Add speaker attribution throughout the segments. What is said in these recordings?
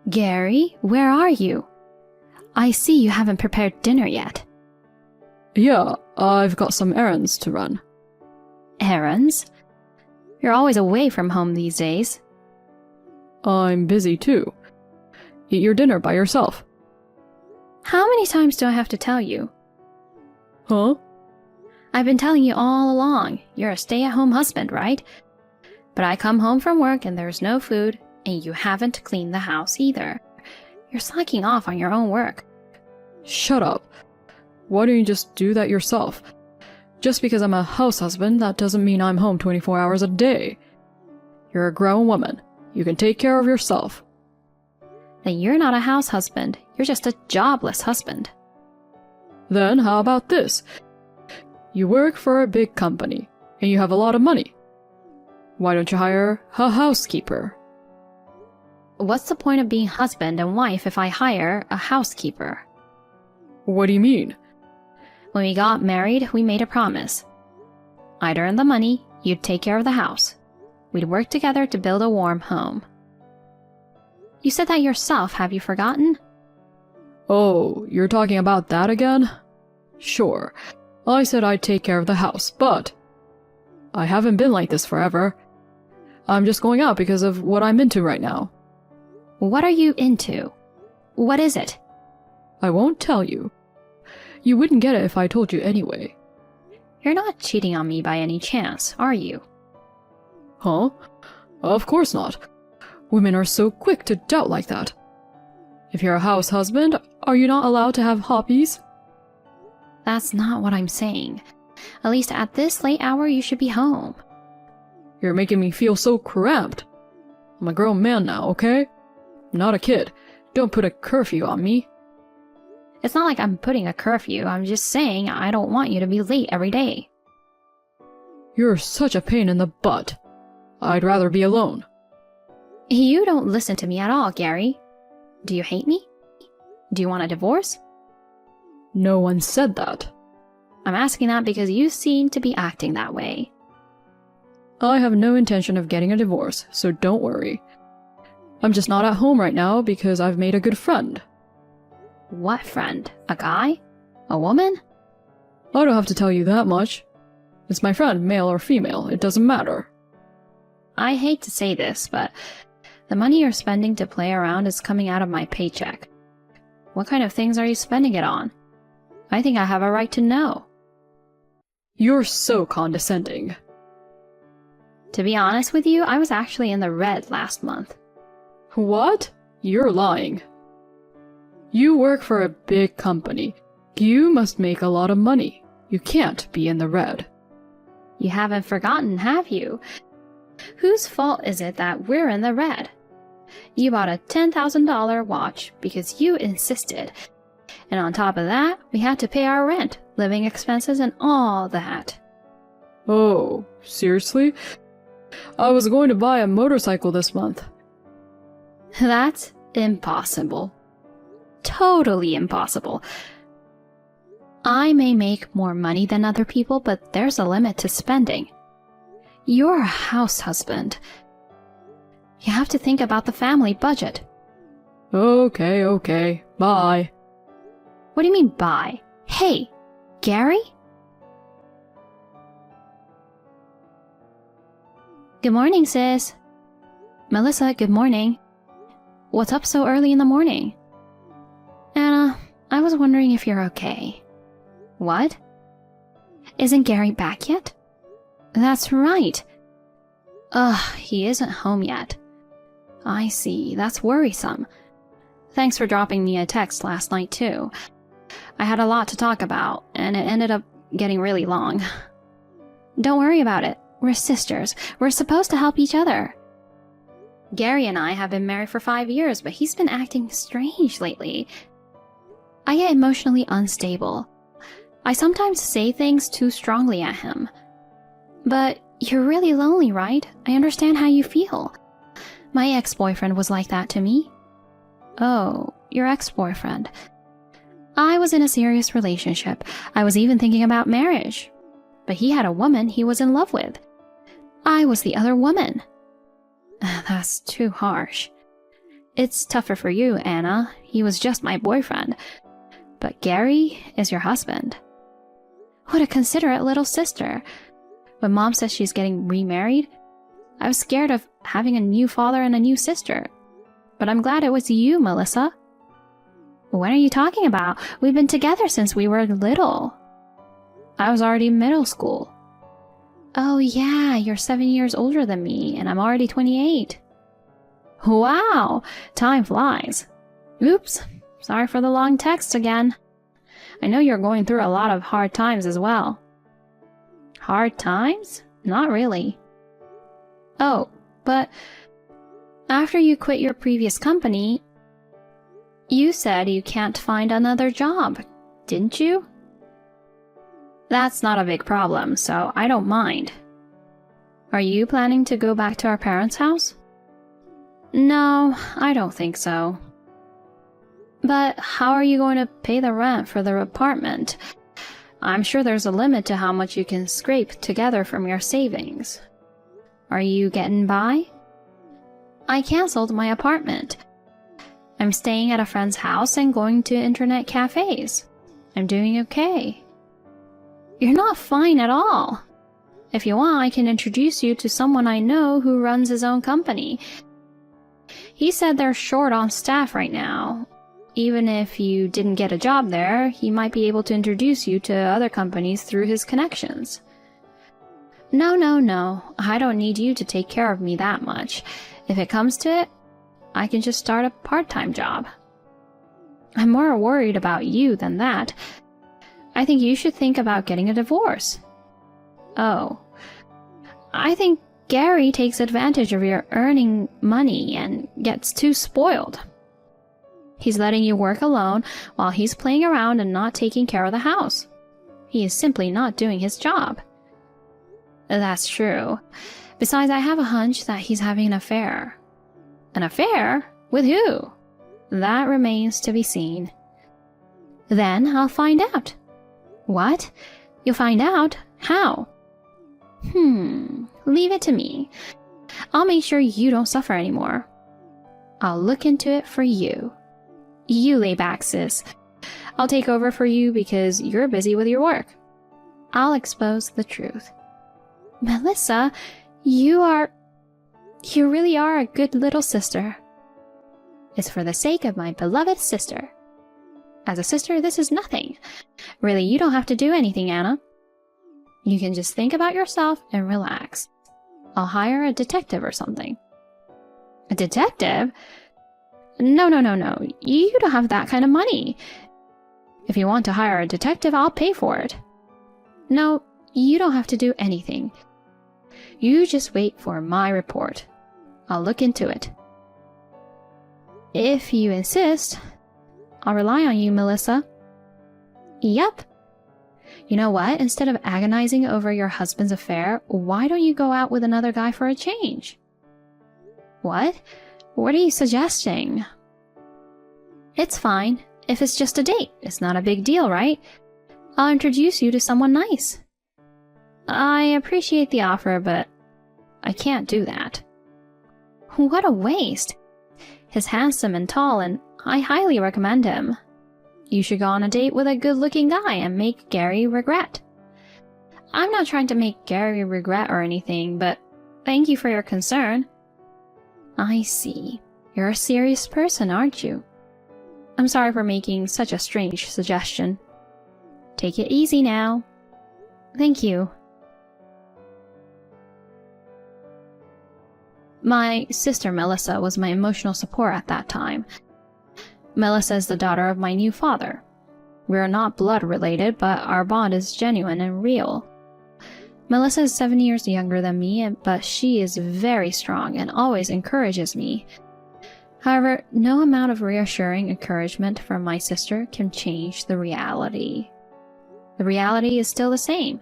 Speaker 1: Gary, where are you? I see you haven't prepared dinner yet.
Speaker 2: Yeah, I've got some errands to run.
Speaker 1: Errands? You're always away from home these days.
Speaker 2: I'm busy too. Eat your dinner by yourself.
Speaker 1: How many times do I have to tell you?
Speaker 2: Huh?
Speaker 1: I've been telling you all along, you're a stay-at-home husband, right? But I come home from work and there's no food, and you haven't cleaned the house either. You're slacking off on your own work.
Speaker 2: Shut up. Why don't you just do that yourself? Just because I'm a house husband, that doesn't mean I'm home 24 hours a day. You're a grown woman. You can take care of yourself.
Speaker 1: Then you're not a house husband. You're just a jobless husband.
Speaker 2: Then how about this? You work for a big company, and you have a lot of money. Why don't you hire a housekeeper?
Speaker 1: What's the point of being husband and wife if I hire a housekeeper?
Speaker 2: What do you mean?
Speaker 1: When we got married, we made a promise. I'd earn the money, you'd take care of the house. We'd work together to build a warm home. You said that yourself, have you forgotten?
Speaker 2: Oh, you're talking about that again? Sure, I said I'd take care of the house, but I haven't been like this forever. I'm just going out because of what I'm into right now.
Speaker 1: What are you into? What is it?
Speaker 2: I won't tell you. You wouldn't get it if I told you anyway.
Speaker 1: You're not cheating on me by any chance, are you?
Speaker 2: Huh? Of course not. Women are so quick to doubt like that. If you're a house husband, are you not allowed to have hobbies?
Speaker 1: That's not what I'm saying. At least at this late hour, you should be home.
Speaker 2: You're making me feel so cramped. I'm a grown man now, okay? I'm not a kid. Don't put a curfew on me.
Speaker 1: It's not like I'm putting a curfew. I'm just saying I don't want you to be late every day.
Speaker 2: You're such a pain in the butt. I'd rather be alone.
Speaker 1: You don't listen to me at all, Gary. Do you hate me? Do you want a divorce?
Speaker 2: No one said that.
Speaker 1: I'm asking that because you seem to be acting that way.
Speaker 2: I have no intention of getting a divorce, so don't worry. I'm just not at home right now because I've made a good friend.
Speaker 1: What friend? A guy? A woman?
Speaker 2: I don't have to tell you that much. It's my friend, male or female, it doesn't matter.
Speaker 1: I hate to say this, but the money you're spending to play around is coming out of my paycheck. What kind of things are you spending it on? I think I have a right to know.
Speaker 2: You're so condescending.
Speaker 1: To be honest with you, I was actually in the red last month.
Speaker 2: What? You're lying. You work for a big company. You must make a lot of money. You can't be in the red.
Speaker 1: You haven't forgotten, have you? Whose fault is it that we're in the red? You bought a $10,000 watch because you insisted. And on top of that, we had to pay our rent, living expenses, and all that.
Speaker 2: Oh, seriously? I was going to buy a motorcycle this month.
Speaker 1: That's impossible. Totally impossible. I may make more money than other people, but there's a limit to spending. You're a house husband. You have to think about the family budget.
Speaker 2: Okay, bye.
Speaker 1: What do you mean, bye? Hey, Gary? Good morning, sis. Melissa, good morning. What's up so early in the morning? Anna, I was wondering if you're okay. What? Isn't Gary back yet? That's right. Ugh, he isn't home yet. I see, that's worrisome. Thanks for dropping me a text last night, too. I had a lot to talk about, and it ended up getting really long. Don't worry about it. We're sisters. We're supposed to help each other. Gary and I have been married for 5 years, but he's been acting strange lately. I get emotionally unstable. I sometimes say things too strongly at him. But you're really lonely, right? I understand how you feel. My ex-boyfriend was like that to me. Oh, your ex-boyfriend. I was in a serious relationship. I was even thinking about marriage. But he had a woman he was in love with. I was the other woman. That's too harsh. It's tougher for you, Anna. He was just my boyfriend. But Gary is your husband. What a considerate little sister. When Mom says she's getting remarried, I was scared of having a new father and a new sister. But I'm glad it was you, Melissa. What are you talking about? We've been together since we were little. I was already in middle school. Oh yeah, you're 7 years older than me, and I'm already 28. Wow, time flies. Oops, sorry for the long text again. I know you're going through a lot of hard times as well. Hard times? Not really. Oh, but after you quit your previous company, you said you can't find another job, didn't you? That's not a big problem, so I don't mind. Are you planning to go back to our parents' house? No, I don't think so. But how are you going to pay the rent for the apartment? I'm sure there's a limit to how much you can scrape together from your savings. Are you getting by? I canceled my apartment. I'm staying at a friend's house and going to internet cafes. I'm doing okay. You're not fine at all. If you want, I can introduce you to someone I know who runs his own company. He said they're short on staff right now. Even if you didn't get a job there, he might be able to introduce you to other companies through his connections. No. I don't need you to take care of me that much. If it comes to it, I can just start a part-time job. I'm more worried about you than that. I think you should think about getting a divorce. Oh. I think Gary takes advantage of your earning money and gets too spoiled. He's letting you work alone while he's playing around and not taking care of the house. He is simply not doing his job. That's true. Besides, I have a hunch that he's having an affair. An affair? With who? That remains to be seen. Then I'll find out. What? You'll find out? How? Leave it to me. I'll make sure you don't suffer anymore. I'll look into it for you. You lay back, sis. I'll take over for you because you're busy with your work. I'll expose the truth. Melissa, you really are a good little sister. It's for the sake of my beloved sister. As a sister, this is nothing. Really, you don't have to do anything, Anna. You can just think about yourself and relax. I'll hire a detective or something. A detective? No. You don't have that kind of money. If you want to hire a detective, I'll pay for it. No, you don't have to do anything. You just wait for my report. I'll look into it. If you insist, I'll rely on you, Melissa. Yup. You know what? Instead of agonizing over your husband's affair, why don't you go out with another guy for a change? What? What are you suggesting? It's fine. If it's just a date, it's not a big deal, right? I'll introduce you to someone nice. I appreciate the offer, but I can't do that. What a waste. He's handsome and tall, and I highly recommend him. You should go on a date with a good-looking guy and make Gary regret. I'm not trying to make Gary regret or anything, but thank you for your concern. I see. You're a serious person, aren't you? I'm sorry for making such a strange suggestion. Take it easy now. Thank you. My sister Melissa was my emotional support at that time. Melissa is the daughter of my new father. We are not blood related, but our bond is genuine and real. Melissa is 7 years younger than me, but she is very strong and always encourages me. However, no amount of reassuring encouragement from my sister can change the reality. The reality is still the same.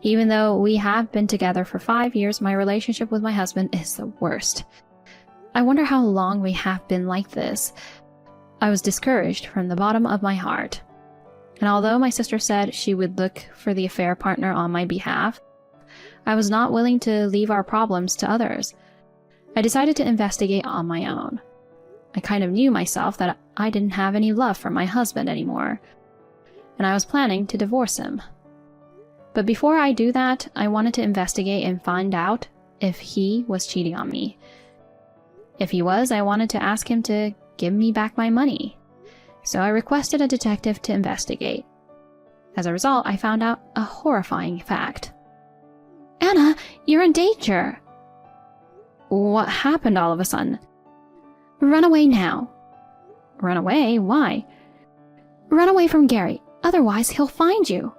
Speaker 1: Even though we have been together for 5 years, my relationship with my husband is the worst. I wonder how long we have been like this. I was discouraged from the bottom of my heart. And although my sister said she would look for the affair partner on my behalf, I was not willing to leave our problems to others. I decided to investigate on my own. I kind of knew myself that I didn't have any love for my husband anymore, and I was planning to divorce him. But before I do that, I wanted to investigate and find out if he was cheating on me. If he was, I wanted to ask him to give me back my money. So I requested a detective to investigate. As a result, I found out a horrifying fact. Anna, you're in danger! What happened all of a sudden? Run away now. Run away? Why? Run away from Gary, otherwise he'll find you.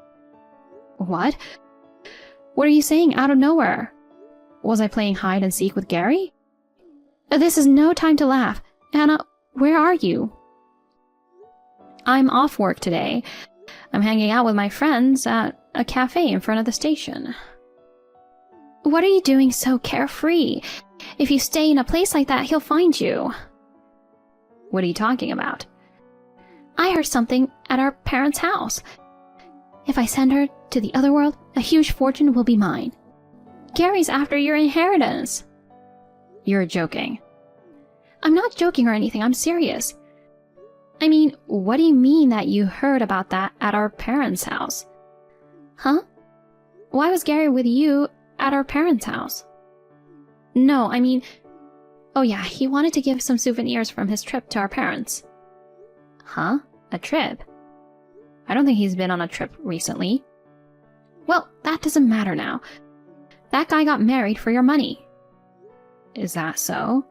Speaker 1: What? What are you saying out of nowhere? Was I playing hide and seek with Gary? This is no time to laugh. Anna, where are you? I'm off work today. I'm hanging out with my friends at a cafe in front of the station. What are you doing so carefree? If you stay in a place like that, he'll find you. What are you talking about? I heard something at our parents' house. If I send her to the other world, a huge fortune will be mine. Gary's after your inheritance. You're joking. I'm not joking or anything, I'm serious. I mean, what do you mean that you heard about that at our parents' house? Huh? Why was Gary with you at our parents' house? No, I mean... Oh yeah, he wanted to give some souvenirs from his trip to our parents. Huh? A trip? I don't think he's been on a trip recently. Well, that doesn't matter now. That guy got married for your money. Is that so?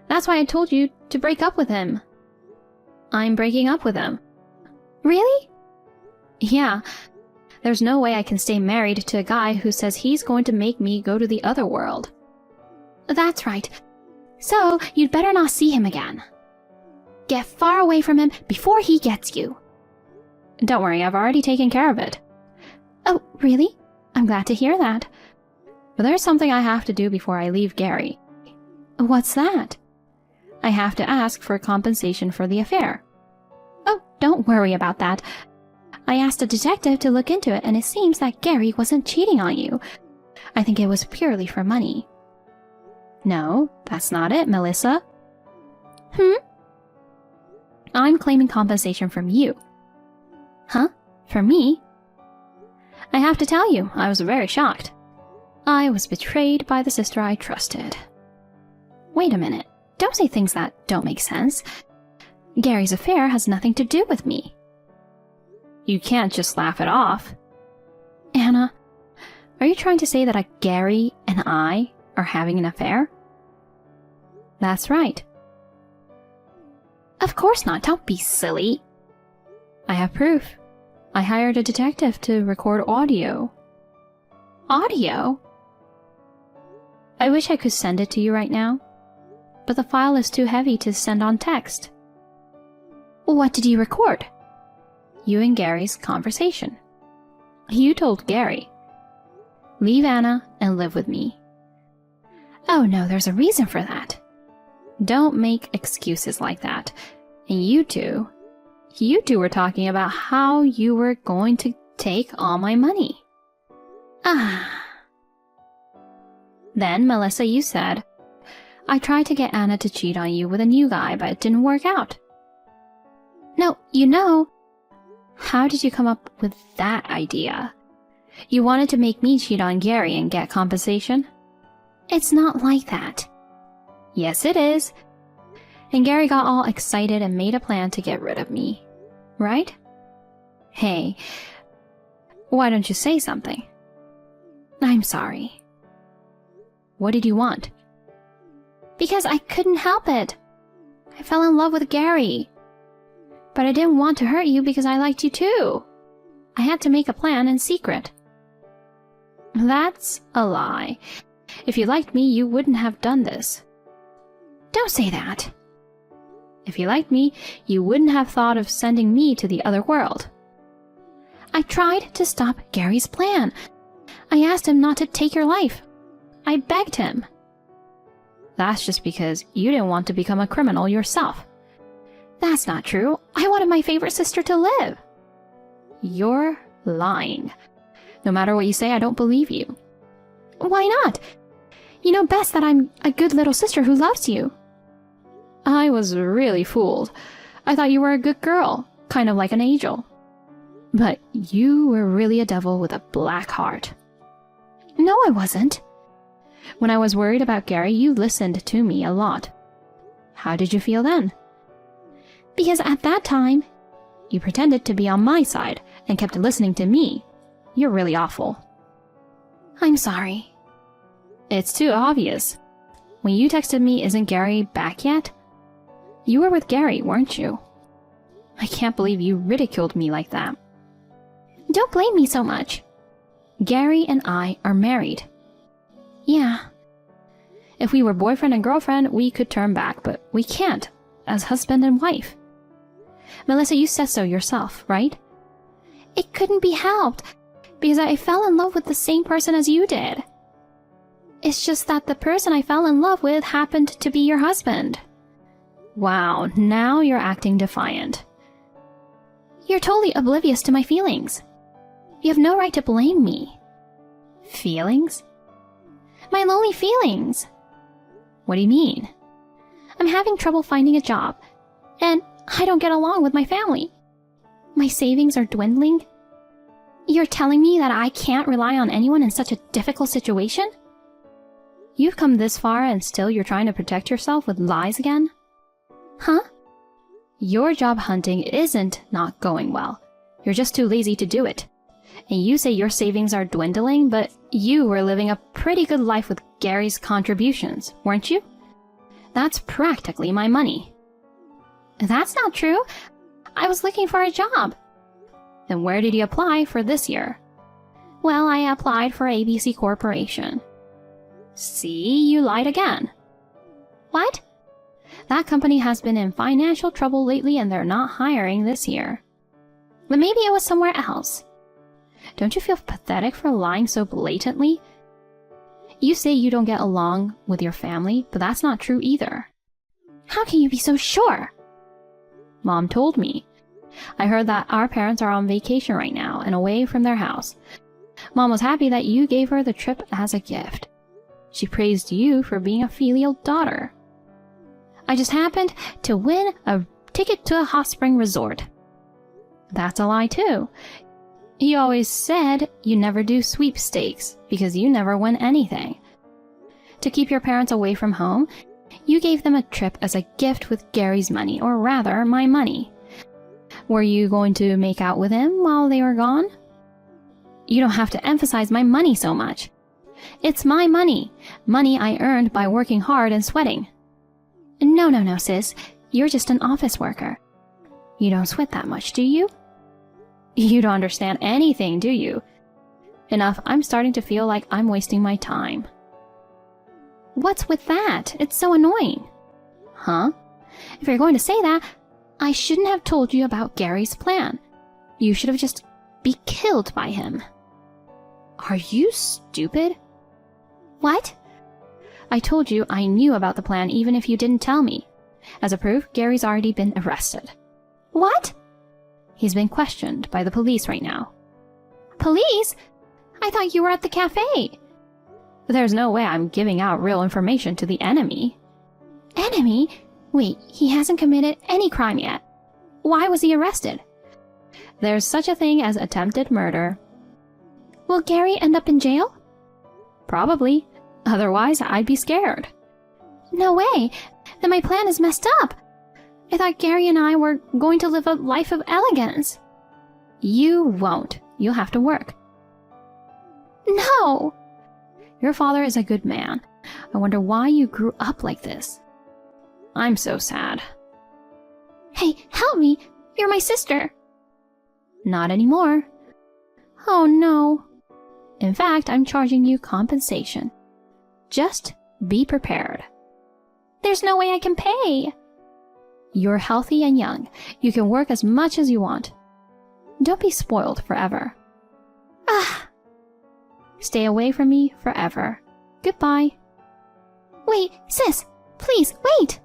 Speaker 1: That's why I told you to break up with him. I'm breaking up with him. Really? Yeah. There's no way I can stay married to a guy who says he's going to make me go to the other world. That's right. So, you'd better not see him again. Get far away from him before he gets you. Don't worry, I've already taken care of it. Oh, really? I'm glad to hear that. But there's something I have to do before I leave Gary. What's that? I have to ask for compensation for the affair. Oh, don't worry about that. I asked a detective to look into it, and it seems that Gary wasn't cheating on you. I think it was purely for money. No, that's not it, Melissa. I'm claiming compensation from you. Huh? From me? I have to tell you, I was very shocked. I was betrayed by the sister I trusted. Wait a minute. Don't say things that don't make sense. Gary's affair has nothing to do with me. You can't just laugh it off. Anna, are you trying to say that Gary and I are having an affair? That's right. Of course not. Don't be silly. I have proof. I hired a detective to record audio. Audio? I wish I could send it to you right now, but the file is too heavy to send on text. What did you record? You and Gary's conversation. You told Gary, leave Anna and live with me. Oh no, there's a reason for that. Don't make excuses like that. And you two were talking about how you were going to take all my money. Then, Melissa, you said, I tried to get Anna to cheat on you with a new guy, but it didn't work out. No, you know. How did you come up with that idea? You wanted to make me cheat on Gary and get compensation? It's not like that. Yes, it is. And Gary got all excited and made a plan to get rid of me. Right? Hey, why don't you say something? I'm sorry. What did you want? Because I couldn't help it. I fell in love with Gary. But I didn't want to hurt you because I liked you too. I had to make a plan in secret. That's a lie. If you liked me, you wouldn't have done this. Don't say that. If you liked me, you wouldn't have thought of sending me to the other world. I tried to stop Gary's plan. I asked him not to take your life. I begged him. That's just because you didn't want to become a criminal yourself. That's not true. I wanted my favorite sister to live. You're lying. No matter what you say, I don't believe you. Why not? You know best that I'm a good little sister who loves you. I was really fooled. I thought you were a good girl, kind of like an angel. But you were really a devil with a black heart. No, I wasn't. When I was worried about Gary, you listened to me a lot. How did you feel then? Because at that time, you pretended to be on my side and kept listening to me. You're really awful. I'm sorry. It's too obvious. When you texted me, "Isn't Gary back yet?" You were with Gary, weren't you? I can't believe you ridiculed me like that. Don't blame me so much. Gary and I are married. Yeah. If we were boyfriend and girlfriend, we could turn back, but we can't, as husband and wife. Melissa, you said so yourself, right? It couldn't be helped, because I fell in love with the same person as you did. It's just that the person I fell in love with happened to be your husband. Wow, now you're acting defiant. You're totally oblivious to my feelings. You have no right to blame me. Feelings? My lonely feelings. What do you mean? I'm having trouble finding a job, and I don't get along with my family. My savings are dwindling. You're telling me that I can't rely on anyone in such a difficult situation? You've come this far and still you're trying to protect yourself with lies again? Huh? Your job hunting isn't not going well. You're just too lazy to do it. And you say your savings are dwindling, but you were living a pretty good life with Gary's contributions, weren't you? That's practically my money. That's not true. I was looking for a job. Then where did you apply for this year? Well, I applied for ABC Corporation. See, you lied again. What? That company has been in financial trouble lately and they're not hiring this year. But maybe it was somewhere else. Don't you feel pathetic for lying so blatantly? You say you don't get along with your family, but that's not true either. How can you be so sure? Mom told me. I heard that our parents are on vacation right now and away from their house. Mom was happy that you gave her the trip as a gift. She praised you for being a filial daughter. I just happened to win a ticket to a hot spring resort. That's a lie too. You always said you never do sweepstakes because you never win anything. To keep your parents away from home, you gave them a trip as a gift with Gary's money, or rather, my money. Were you going to make out with him while they were gone? You don't have to emphasize my money so much. It's my money. Money I earned by working hard and sweating. No, sis. You're just an office worker. You don't sweat that much, do you? You don't understand anything, do you? Enough, I'm starting to feel like I'm wasting my time. What's with that? It's so annoying. Huh? If you're going to say that, I shouldn't have told you about Gary's plan. You should have just been killed by him. Are you stupid? What? I told you I knew about the plan even if you didn't tell me. As a proof, Gary's already been arrested. What? He's been questioned by the police right now. Police? I thought you were at the cafe. There's no way I'm giving out real information to the enemy. Enemy? Wait, he hasn't committed any crime yet. Why was he arrested? There's such a thing as attempted murder. Will Gary end up in jail? Probably. Otherwise, I'd be scared. No way. Then my plan is messed up. I thought Gary and I were going to live a life of elegance. You won't. You'll have to work. No! Your father is a good man. I wonder why you grew up like this. I'm so sad. Hey, help me! You're my sister! Not anymore. Oh no. In fact, I'm charging you compensation. Just be prepared. There's no way I can pay. You're healthy and young. You can work as much as you want. Don't be spoiled forever. Ah! Stay away from me forever. Goodbye. Wait, sis! Please, wait!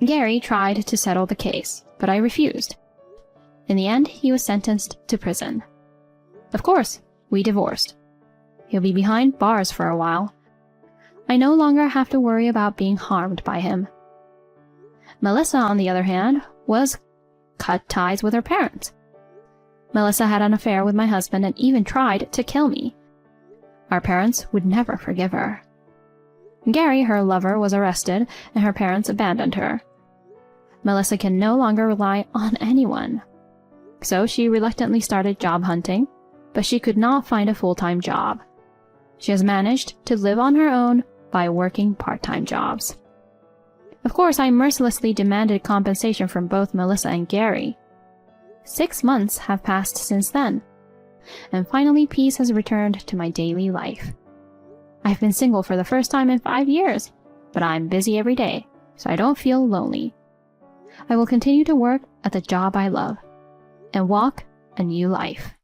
Speaker 1: Gary tried to settle the case, but I refused. In the end, he was sentenced to prison. Of course, we divorced. He'll be behind bars for a while. I no longer have to worry about being harmed by him. Melissa, on the other hand, was cut ties with her parents. Melissa had an affair with my husband and even tried to kill me. Our parents would never forgive her. Gary, her lover, was arrested and her parents abandoned her. Melissa can no longer rely on anyone. So she reluctantly started job hunting, but she could not find a full-time job. She has managed to live on her own by working part-time jobs. Of course, I mercilessly demanded compensation from both Melissa and Gary. 6 months have passed since then, and finally peace has returned to my daily life. I've been single for the first time in 5 years, but I'm busy every day, so I don't feel lonely. I will continue to work at the job I love and walk a new life.